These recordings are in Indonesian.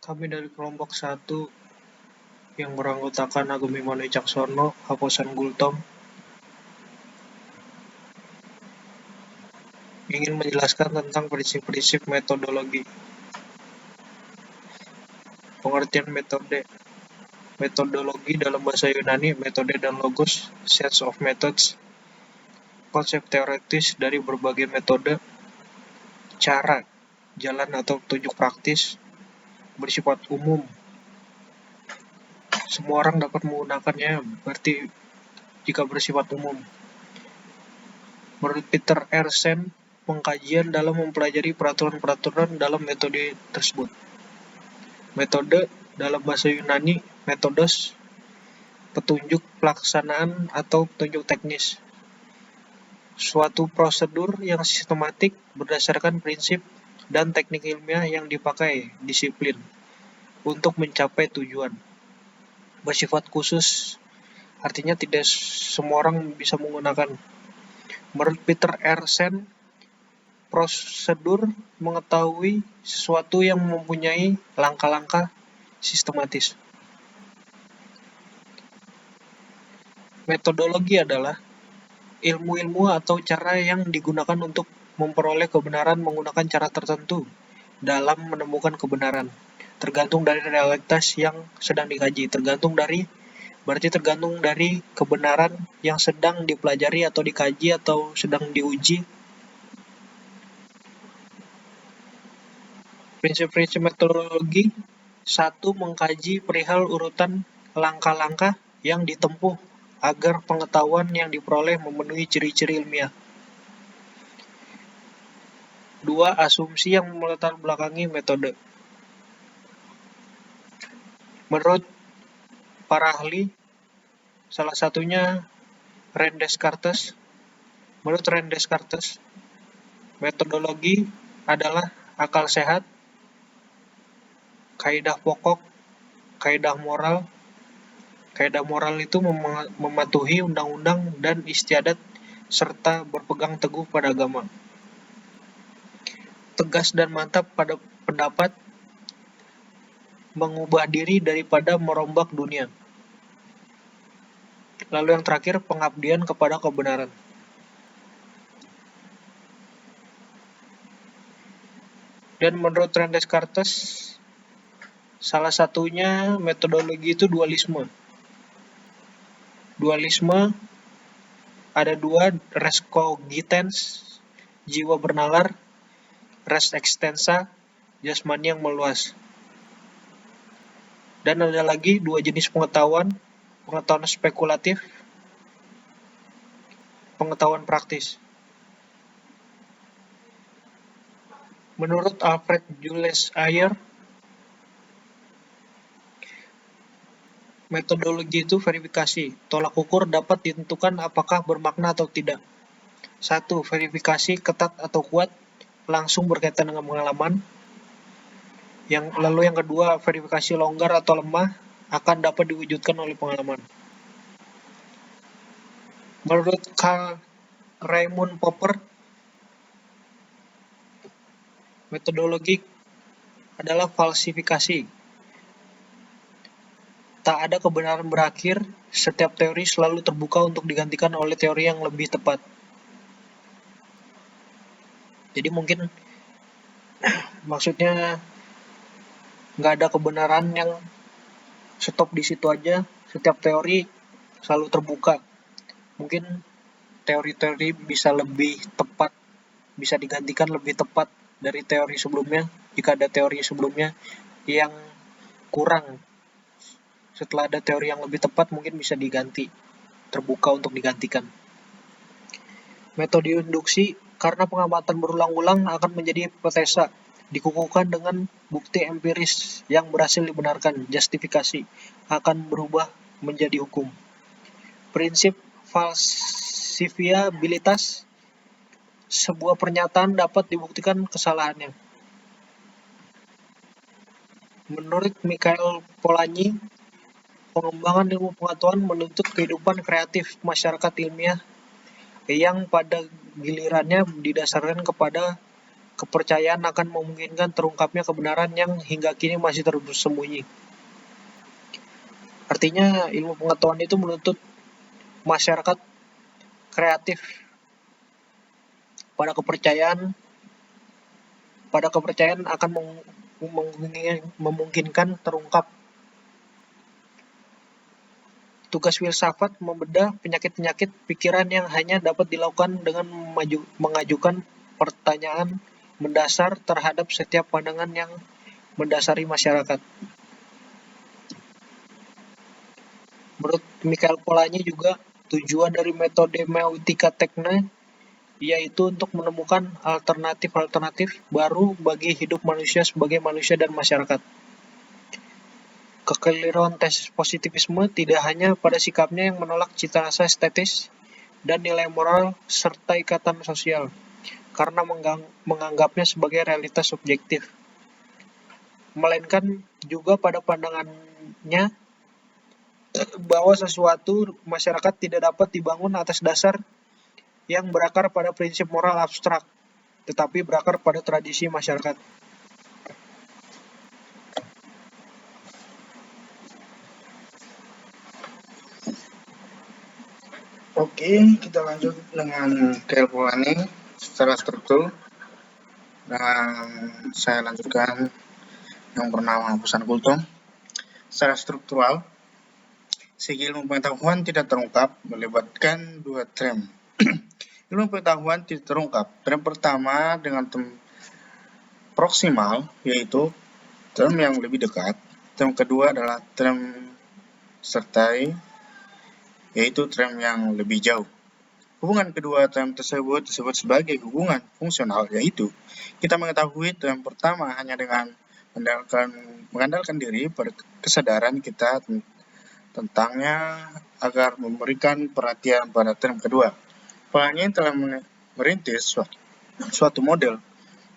Kami dari kelompok 1 yang beranggotakan Agumi Mano Wicaksono, Haposan Gultom, ingin menjelaskan tentang prinsip-prinsip metodologi. Pengertian metode. Metodologi dalam bahasa Yunani, metode dan logos, sets of methods, konsep teoritis dari berbagai metode, cara, jalan atau petunjuk praktis, bersifat umum. Semua orang dapat menggunakannya, berarti jika bersifat umum. Menurut Peter R. Sen, pengkajian dalam mempelajari peraturan-peraturan dalam metode tersebut. Metode dalam bahasa Yunani, metodos, petunjuk pelaksanaan atau petunjuk teknis. Suatu prosedur yang sistematik berdasarkan prinsip dan teknik ilmiah yang dipakai disiplin untuk mencapai tujuan. Bersifat khusus, artinya tidak semua orang bisa menggunakan. Menurut Peter R. Sen, prosedur mengetahui sesuatu yang mempunyai langkah-langkah sistematis. Metodologi adalah ilmu-ilmu atau cara yang digunakan untuk memperoleh kebenaran menggunakan cara tertentu dalam menemukan kebenaran. Tergantung dari realitas yang sedang dikaji. Tergantung dari kebenaran yang sedang dipelajari atau dikaji atau sedang diuji. Prinsip-prinsip metodologi. 1. Mengkaji perihal urutan langkah-langkah yang ditempuh agar pengetahuan yang diperoleh memenuhi ciri-ciri ilmiah. 2. Asumsi yang melatar belakangi metode. Menurut para ahli, salah satunya René Descartes. Menurut René Descartes, metodologi adalah akal sehat, kaidah pokok, kaidah moral. Kaidah moral itu mematuhi undang-undang dan istiadat serta berpegang teguh pada agama. Tegas dan mantap pada pendapat, mengubah diri daripada merombak dunia. Lalu yang terakhir, pengabdian kepada kebenaran. Dan menurut René Descartes, salah satunya metodologi itu dualisme. Dualisme ada dua, res cogitans, jiwa bernalar, res extensa, jasmani yang meluas. Dan ada lagi dua jenis pengetahuan, pengetahuan spekulatif, pengetahuan praktis. Menurut Alfred Jules Ayer, metodologi itu verifikasi. Tolak ukur dapat ditentukan apakah bermakna atau tidak. 1. Verifikasi ketat atau kuat, langsung berkaitan dengan pengalaman. Lalu yang kedua, verifikasi longgar atau lemah, akan dapat diwujudkan oleh pengalaman. Menurut Karl Raimund Popper, metodologi adalah falsifikasi. Tak ada kebenaran berakhir, setiap teori selalu terbuka untuk digantikan oleh teori yang lebih tepat. Jadi mungkin maksudnya nggak ada kebenaran yang stop di situ aja, setiap teori selalu terbuka. Mungkin teori-teori bisa lebih tepat, bisa digantikan lebih tepat dari teori sebelumnya, jika ada teori sebelumnya yang kurang. Setelah ada teori yang lebih tepat, mungkin bisa diganti, terbuka untuk digantikan. Metode induksi, karena pengamatan berulang-ulang akan menjadi hipotesa, dikukuhkan dengan bukti empiris yang berhasil dibenarkan, justifikasi, akan berubah menjadi hukum. Prinsip falsifiabilitas, sebuah pernyataan dapat dibuktikan kesalahannya. Menurut Michael Polanyi, pengembangan ilmu pengetahuan menuntut kehidupan kreatif masyarakat ilmiah yang pada gilirannya didasarkan kepada kepercayaan akan memungkinkan terungkapnya kebenaran yang hingga kini masih tersembunyi. Artinya ilmu pengetahuan itu menuntut masyarakat kreatif pada kepercayaan akan memungkinkan terungkap. Tugas filsafat membedah penyakit-penyakit pikiran yang hanya dapat dilakukan dengan mengajukan pertanyaan mendasar terhadap setiap pandangan yang mendasari masyarakat. Menurut Michael Polanyi juga, tujuan dari metode Meutika Techne yaitu untuk menemukan alternatif-alternatif baru bagi hidup manusia sebagai manusia dan masyarakat. Kekeliruan tesis positivisme tidak hanya pada sikapnya yang menolak cita rasa estetis dan nilai moral serta ikatan sosial, karena menganggapnya sebagai realitas subjektif, melainkan juga pada pandangannya bahwa sesuatu masyarakat tidak dapat dibangun atas dasar yang berakar pada prinsip moral abstrak, tetapi berakar pada tradisi masyarakat. Oke, kita lanjut dengan Kelpolani secara struktur. Dan saya lanjutkan yang bernama Pesan Kultum. Secara struktural, segi ilmu pengetahuan tidak terungkap melibatkan dua term. Ilmu pengetahuan tidak terungkap. Term pertama dengan term proksimal, yaitu term yang lebih dekat. Term kedua adalah term sertai, yaitu term yang lebih jauh. Hubungan kedua term tersebut disebut sebagai hubungan fungsional, yaitu kita mengetahui term pertama hanya dengan mengandalkan diri pada kesadaran kita tentangnya agar memberikan perhatian pada term kedua. Polanyi telah merintis suatu model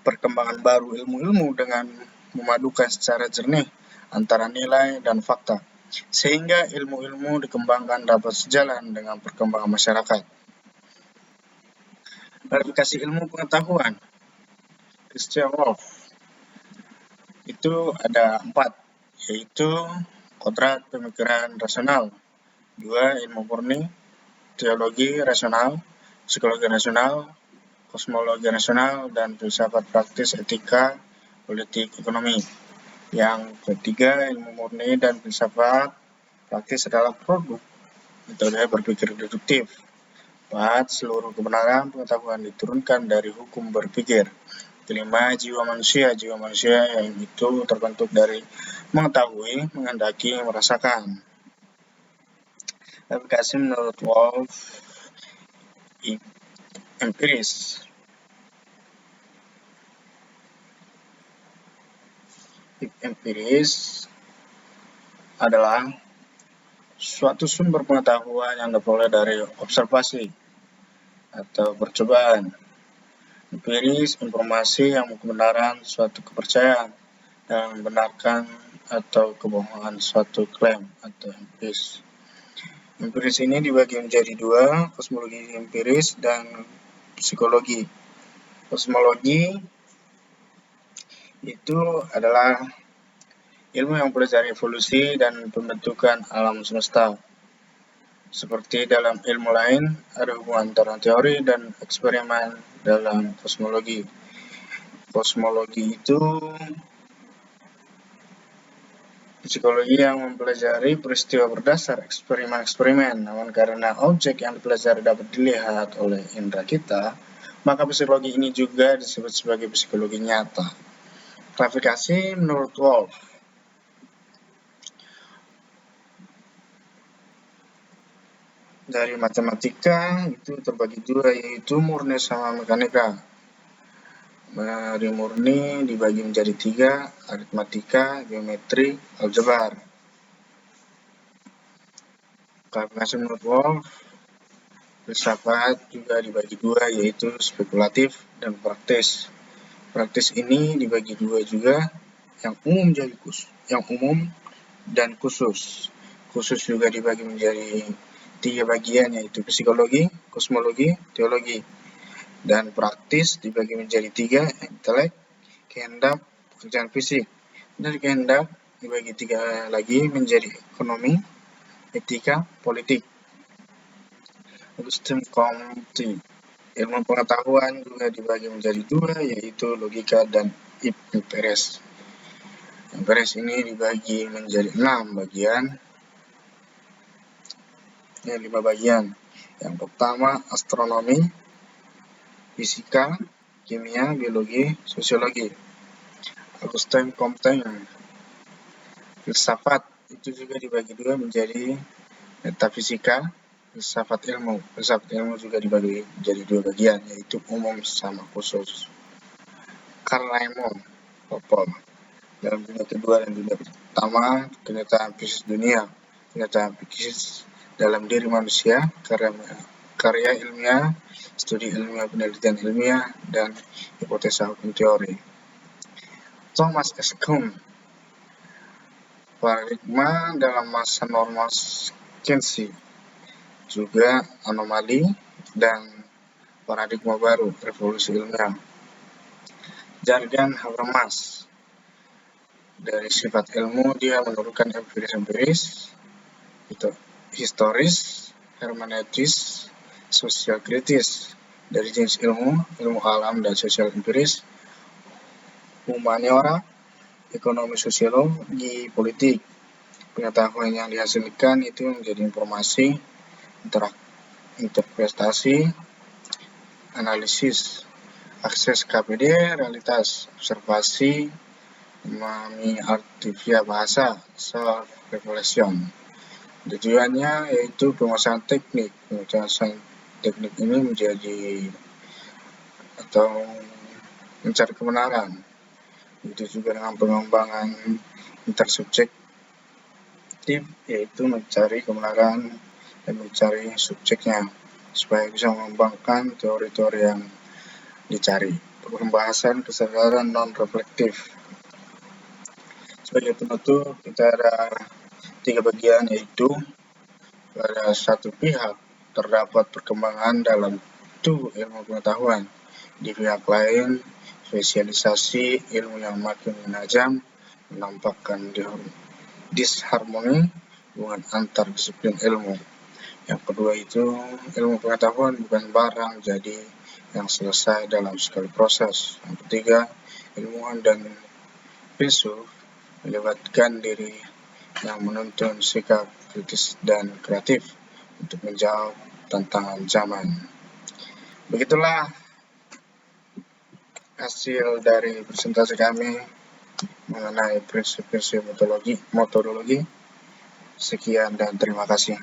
perkembangan baru ilmu-ilmu dengan memadukan secara jernih antara nilai dan fakta, sehingga ilmu-ilmu dikembangkan dapat sejalan dengan perkembangan masyarakat. Klarifikasi ilmu pengetahuan Christian Wolff itu ada 4, yaitu kodrat pemikiran rasional, 2 ilmu murni, teologi rasional, psikologi rasional, kosmologi rasional, dan filsafat praktis, etika, politik, ekonomi. Yang ketiga, ilmu murni dan filsafat praktis adalah produk metode berpikir deduktif. 4. Seluruh kebenaran pengetahuan diturunkan dari hukum berpikir. Kelima, jiwa manusia yang itu terbentuk dari mengetahui, menghendaki, merasakan. Aplikasi menurut Wolff empiris. Empiris adalah suatu sumber pengetahuan yang diperoleh dari observasi atau percobaan. Empiris, informasi yang kebenaran suatu kepercayaan dan membenarkan atau kebohongan suatu klaim atau empiris. Empiris ini dibagi menjadi 2, kosmologi empiris dan psikologi. Kosmologi itu adalah ilmu yang mempelajari evolusi dan pembentukan alam semesta. Seperti dalam ilmu lain, ada hubungan antara teori dan eksperimen dalam kosmologi. Kosmologi itu psikologi yang mempelajari peristiwa berdasar eksperimen-eksperimen, namun karena objek yang dipelajari dapat dilihat oleh indera kita, maka psikologi ini juga disebut sebagai psikologi nyata. Klasifikasi menurut Wolff. Dari matematika itu terbagi 2, yaitu murni sama mekanika. Dari murni dibagi menjadi 3, aritmatika, geometri, aljabar. Klasifikasi menurut Wolff, filsafat juga dibagi 2, yaitu spekulatif dan praktis. Praktis ini dibagi 2 juga, yang umum dan khusus. Khusus juga dibagi menjadi 3 bagian, yaitu psikologi, kosmologi, teologi. Dan praktis dibagi menjadi 3, intelek, kehendak, pekerjaan fisik. Dari kehendak dibagi 3 lagi menjadi ekonomi, etika, politik. Wisdom Comte. Ilmu pengetahuan juga dibagi menjadi 2, yaitu logika dan imperes. Imperes ini dibagi menjadi 6 bagian. 5 bagian. Yang pertama astronomi, fisika, kimia, biologi, sosiologi. Wisdom Comte. Filsafat itu juga dibagi 2 menjadi metafisika, filsafat ilmu. Filsafat ilmu juga dibagi menjadi 2 bagian, yaitu umum sama khusus. Karl Raimund Popper. Dalam dunia kedua dan dunia pertama, kenyataan fisik dunia, kenyataan fisik dalam diri manusia, karya ilmiah, studi ilmiah, penelitian ilmiah, dan hipotesa hukum teori. Thomas S. Kuhn. Paradigma dalam masa normal Kinsey, juga anomali dan paradigma baru, revolusi ilmiah. Jargon Habermas. Dari sifat ilmu dia menurunkan empiris, itu historis, hermeneutis, sosial kritis. Dari jenis ilmu alam dan sosial empiris, humaniora, ekonomi sosiologi, politik. Pengetahuan yang dihasilkan itu menjadi informasi, interpretasi, analisis, akses KPD, realitas, observasi, memahami artifial bahasa, self-revelation. Tujuannya yaitu penguasaan teknik. Penguasaan teknik ini menjadi atau mencari kebenaran. Itu juga dengan pengembangan intersubjektif, yaitu mencari kebenaran dan mencari subjeknya supaya bisa mengembangkan teori-teori yang dicari. Pembahasan kesadaran non-reflektif. Sebagai penutup, kita ada 3 bagian, yaitu pada satu pihak terdapat perkembangan dalam tubuh ilmu pengetahuan. Di pihak lain, spesialisasi ilmu yang makin menajam menampakkan disharmoni hubungan antar disiplin ilmu. Yang kedua itu, ilmu pengetahuan bukan barang jadi yang selesai dalam sekali proses. Yang ketiga, ilmuwan dan filsuf melibatkan diri yang menuntun sikap kritis dan kreatif untuk menjawab tantangan zaman. Begitulah hasil dari presentasi kami mengenai prinsip-prinsip metodologi. Sekian dan terima kasih.